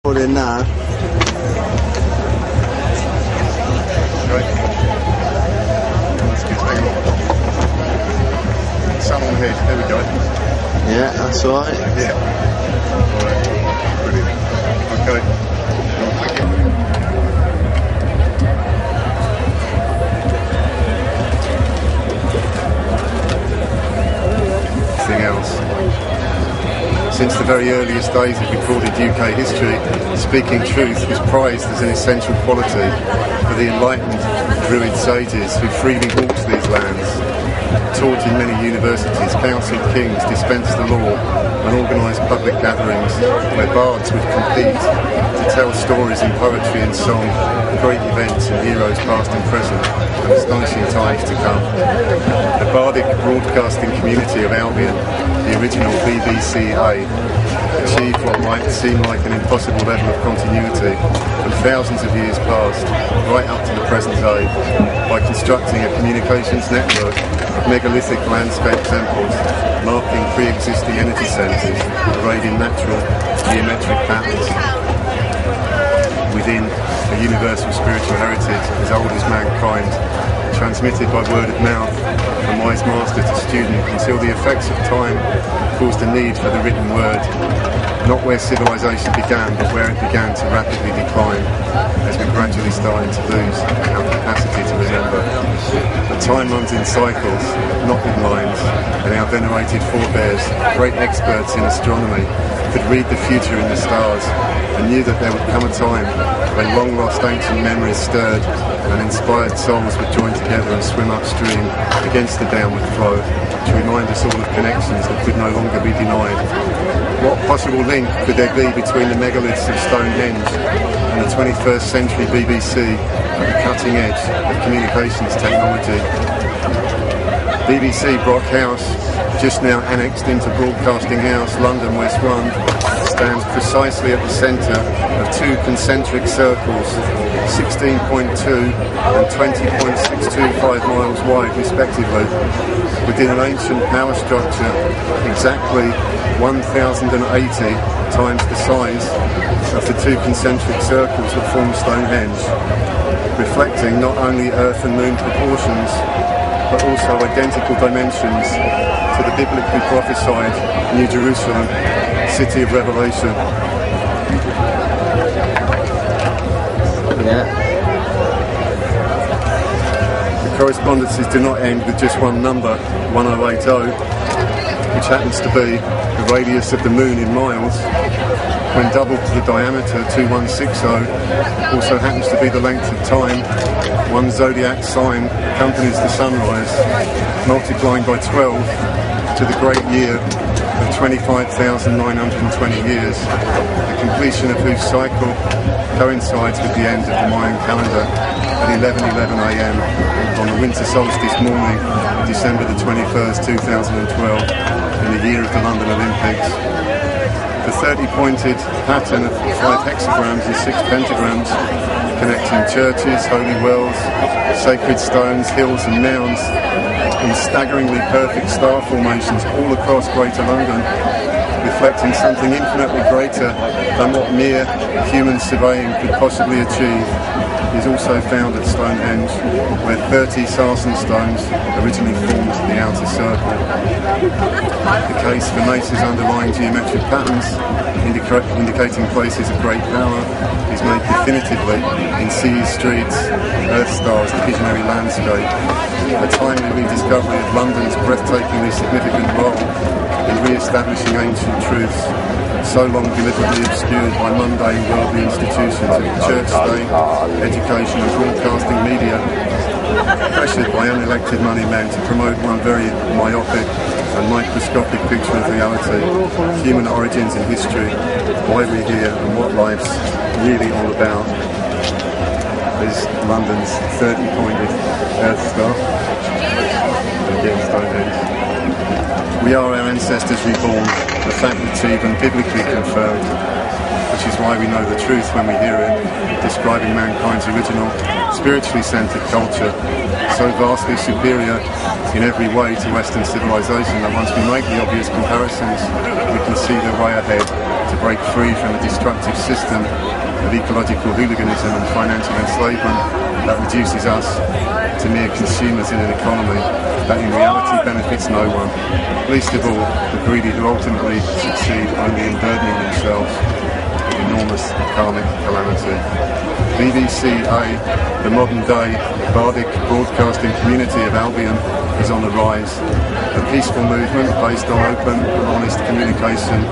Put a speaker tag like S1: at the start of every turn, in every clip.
S1: Put in now.
S2: Sun on head, there we go.
S1: Yeah, that's right.
S2: Yeah. Alright, brilliant. Okay. Anything else? Since the very earliest days of recorded UK history, speaking truth was prized as an essential quality for the enlightened Druid sages who freely walked these lands. Taught in many universities, councilled kings dispensed the law and organised public gatherings where bards would compete to tell stories in poetry and song of great events and heroes past and present and astonishing times to come. The bardic broadcasting community of Albion, the original BBCA, achieved what might seem like an impossible level of continuity from thousands of years past right up to the present day by constructing a communications network of megalithic landscape temples marking pre-existing energy centres arrayed in natural geometric patterns within a universal spiritual heritage as old as mankind, transmitted by word of mouth from wise master to student until the effects of time caused a need for the written word, not where civilization began but where it began to rapidly decline as we're gradually starting to lose our capacity to remember. But time runs in cycles, not in lines, and our venerated forebears, great experts in astronomy, could read the future in the stars and knew that there would come a time when long-lost ancient memories stirred and inspired souls would join together and swim upstream against the downward flow to remind us all of connections that could no longer be denied. What possible link could there be between the megaliths of Stonehenge and the 21st century BBC at the cutting edge of communications technology? BBC Brock House, just now annexed into Broadcasting House, London West 1, stands precisely at the centre of two concentric circles, 16.2 and 20.625 miles wide respectively, within an ancient power structure exactly 1,080 times the size of the two concentric circles that form Stonehenge, reflecting not only Earth and Moon proportions, but also identical dimensions to the biblically prophesied New Jerusalem, City of Revelation.
S1: Yeah.
S2: The correspondences do not end with just one number, 1080, which happens to be the radius of the Moon in miles, when doubled to the diameter, 2160, also happens to be the length of time one zodiac sign accompanies the sunrise, multiplying by 12 to the great year of 25,920 years, the completion of whose cycle coincides with the end of the Mayan calendar at 11:11 AM on the winter solstice morning, December the 21st, 2012, in the year of the London Olympics. The 30-pointed pattern of 5 hexagrams and 6 pentagrams connecting churches, holy wells, sacred stones, hills and mounds in staggeringly perfect star formations all across Greater London, reflecting something infinitely greater than what mere human surveying could possibly achieve, is also found at Stonehenge, where 30 sarsen stones originally formed the outer circle. The case for Mace's underlying geometric patterns, indicating places of great power, is made definitively in seas, streets, earth stars, the visionary landscape, a timely rediscovery of London's breathtakingly significant role in re-establishing ancient truths, so long deliberately obscured by mundane worldly institutions of the church, state, education and broadcasting media, pressured by unelected money men to promote one very myopic and microscopic picture of reality, human origins and history, why we're here and what life's really all about. Is London's 30-pointed Earth Star. Again, Stonehenge. We are our ancestors reborn, a fact that's even biblically confirmed, which is why we know the truth when we hear it, describing mankind's original, spiritually centred culture, so vastly superior in every way to Western civilization that once we make the obvious comparisons, we can see the way ahead to break free from a destructive system of ecological hooliganism and financial enslavement that reduces us to mere consumers in an economy that in reality benefits no one, least of all the greedy who ultimately succeed only in burdening themselves with enormous karmic calamity. BBCA, the modern-day bardic broadcasting community of Albion, is on the rise. A peaceful movement based on open and honest communication,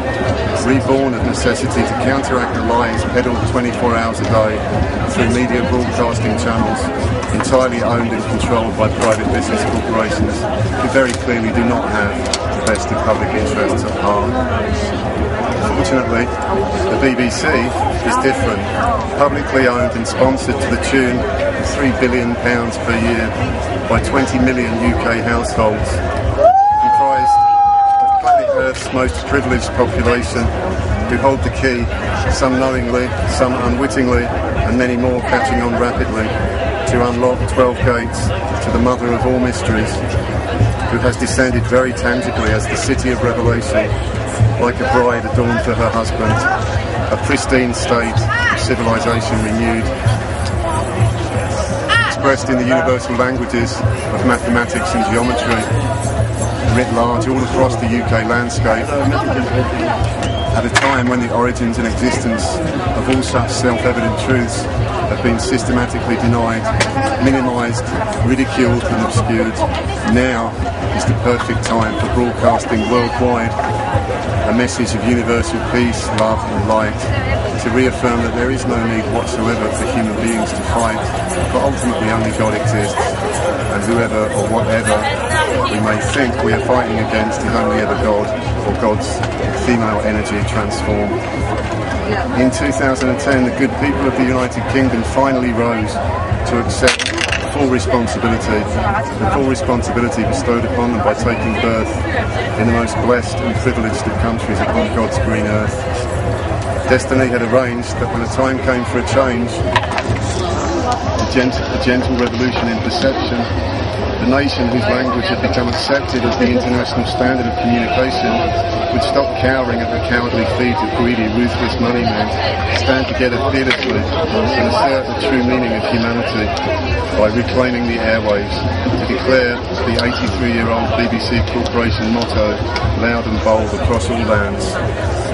S2: reborn of necessity to counteract the lies peddled 24 hours a day through media broadcasting channels entirely owned and controlled by private business corporations who very clearly do not have the best of public interests at heart. Fortunately, the BBC is different, publicly owned and sponsored to the tune of £3 billion per year by 20 million UK households, comprised of planet Earth's most privileged population, who hold the key, some knowingly, some unwittingly, and many more catching on rapidly, to unlock 12 gates to the mother of all mysteries, who has descended very tangibly as the city of revelation, like a bride adorned for her husband, a pristine state of civilization renewed, expressed in the universal languages of mathematics and geometry, writ large all across the UK landscape, at a time when the origins and existence of all such self-evident truths have been systematically denied, minimised, ridiculed and obscured. Now is the perfect time for broadcasting worldwide a message of universal peace, love and light, to reaffirm that there is no need whatsoever for human beings to fight, but ultimately only God exists, and whoever or whatever we may think we are fighting against is only ever God, or God's female energy transformed. In 2010, the good people of the United Kingdom finally rose to accept the full responsibility bestowed upon them by taking birth in the most blessed and privileged of countries upon God's green earth. Destiny had arranged that when the time came for a change, a gentle revolution in perception, the nation whose language had become accepted as the international standard of communication would stop cowering at the cowardly feet of greedy, ruthless moneymen, stand together fearlessly and assert the true meaning of humanity by reclaiming the airwaves, to declare the 83-year-old BBC Corporation motto loud and bold across all lands: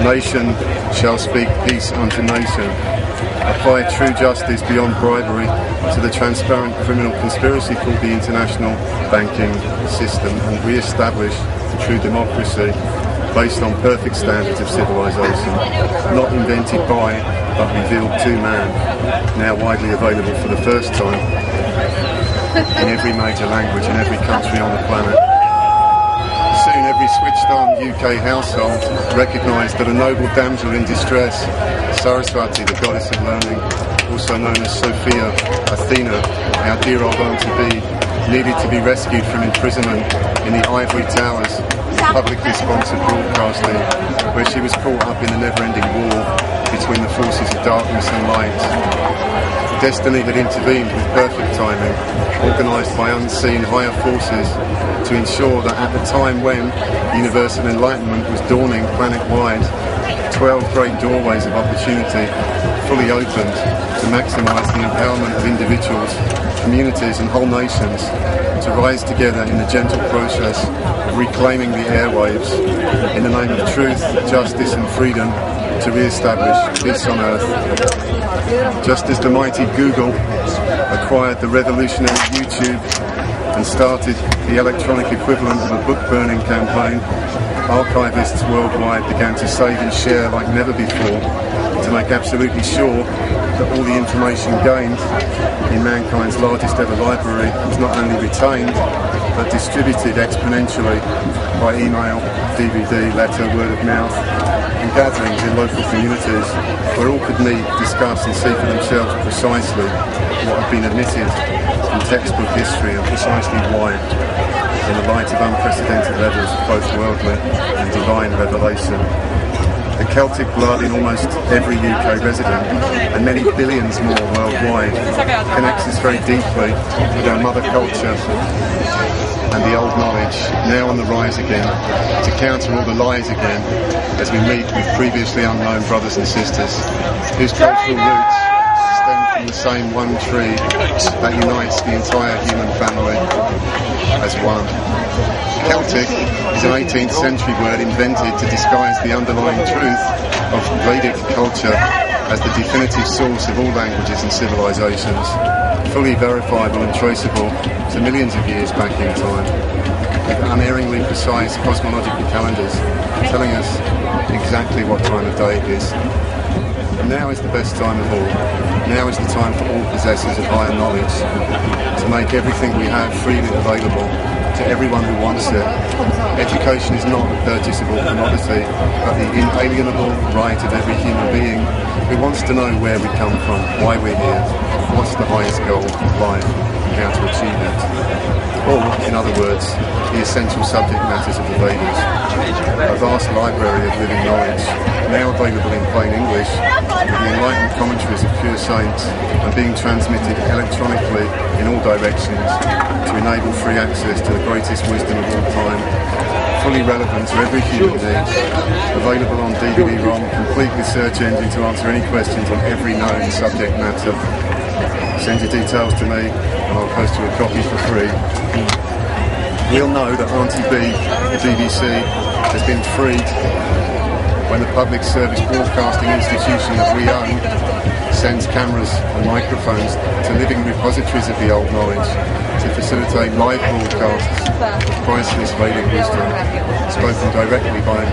S2: nation shall speak peace unto nation. Apply true justice beyond bribery to the transparent criminal conspiracy called the international banking system, and re-establish true democracy based on perfect standards of civilization, not invented by but revealed to man, now widely available for the first time in every major language in every country on the planet. Soon every switched-on UK household recognised that a noble damsel in distress, Saraswati, the goddess of learning, also known as Sophia, Athena, our dear old auntie-be, needed to be rescued from imprisonment in the ivory towers of publicly sponsored broadcasting, where she was caught up in the never-ending war between the forces of darkness and light. Destiny had intervened with perfect timing, organised by unseen higher forces, to ensure that at the time when universal enlightenment was dawning planet-wide, 12 great doorways of opportunity fully opened to maximise the empowerment of individuals, communities and whole nations to rise together in the gentle process of reclaiming the airwaves in the name of truth, justice and freedom, to re-establish peace on earth. Just as the mighty Google acquired the revolutionary YouTube and started the electronic equivalent of a book-burning campaign, archivists worldwide began to save and share like never before, to make absolutely sure that all the information gained in mankind's largest ever library was not only retained, but distributed exponentially by email, DVD, letter, word of mouth, and gatherings in local communities where all could meet, discuss and see for themselves precisely what had been omitted from textbook history and precisely why, in the light of unprecedented levels of both worldly and divine revelation. the Celtic blood in almost every UK resident, and many billions more worldwide, connects us very deeply with our mother culture and the old knowledge, now on the rise again, to counter all the lies again, as we meet with previously unknown brothers and sisters, whose cultural roots stem from the same one tree that unites the entire human family as one. Celtic is an 18th century word invented to disguise the underlying truth of Vedic culture as the definitive source of all languages and civilizations, fully verifiable and traceable to millions of years back in time, with unerringly precise cosmological calendars telling us exactly what time of day it is. And now is the best time of all. Now is the time for all possessors of higher knowledge to make everything we have freely available to everyone who wants it. Education is not a purchasable commodity, but the inalienable right of every human being who wants to know where we come from, why we're here, what's the highest goal of life, and how to achieve it. Or, in other words, the essential subject matters of the Vedas. A vast library of living knowledge, now available in plain English, with the enlightened commentaries of pure saints, and being transmitted electronically in all directions to enable free access to the greatest wisdom of all time, fully relevant to every human need, available on DVD-ROM, complete with search engine to answer any questions on every known subject matter. Send your details to me and I'll post you a copy for free. We'll know that Auntie B, the BBC, has been freed when the public service broadcasting institution that we own sends cameras and microphones to living repositories of the old knowledge to facilitate live broadcasts of priceless Vedic wisdom spoken directly by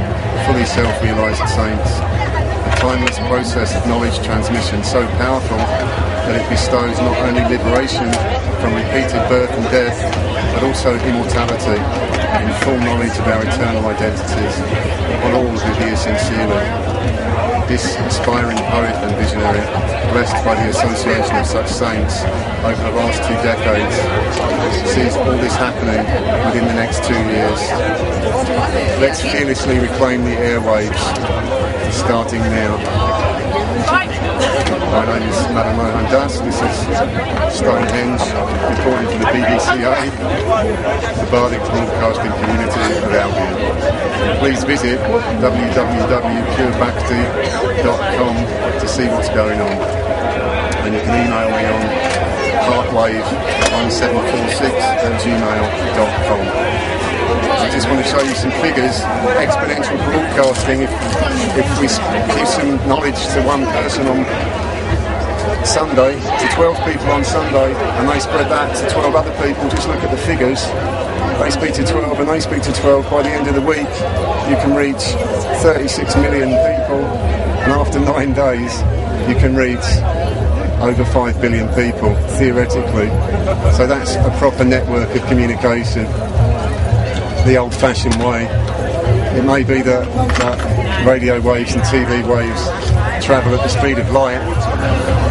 S2: fully self-realised saints. A timeless process of knowledge transmission so powerful that it bestows not only liberation from repeated birth and death, but also immortality in full knowledge of our eternal identities on all who hear sincerely. This aspiring poet and visionary, blessed by the association of such saints over the last 2 decades, sees all this happening within the next 2 years. Let's fearlessly reclaim the airwaves, starting now. My name is Madan. This is Stonehenge, reporting for the BBCA, the Bardic Broadcasting Community of Albion. Please visit www.purebhakti.com to see what's going on. And you can email me on heartwave1746@gmail.com. I just want to show you some figures, exponential broadcasting. If we give some knowledge to one person on Sunday, to 12 people on Sunday, and they spread that to 12 other people, just look at the figures. They speak to 12 and they speak to 12. By the end of the week, you can reach 36 million people, and after 9 days, you can reach over 5 billion people, theoretically. So that's a proper network of communication, the old-fashioned way. It may be that radio waves and TV waves travel at the speed of light,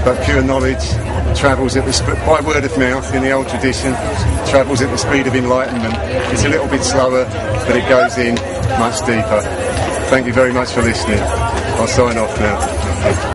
S2: but pure knowledge travels at by word of mouth in the old tradition, travels at the speed of enlightenment. It's a little bit slower, but it goes in much deeper. Thank you very much for listening. I'll sign off now.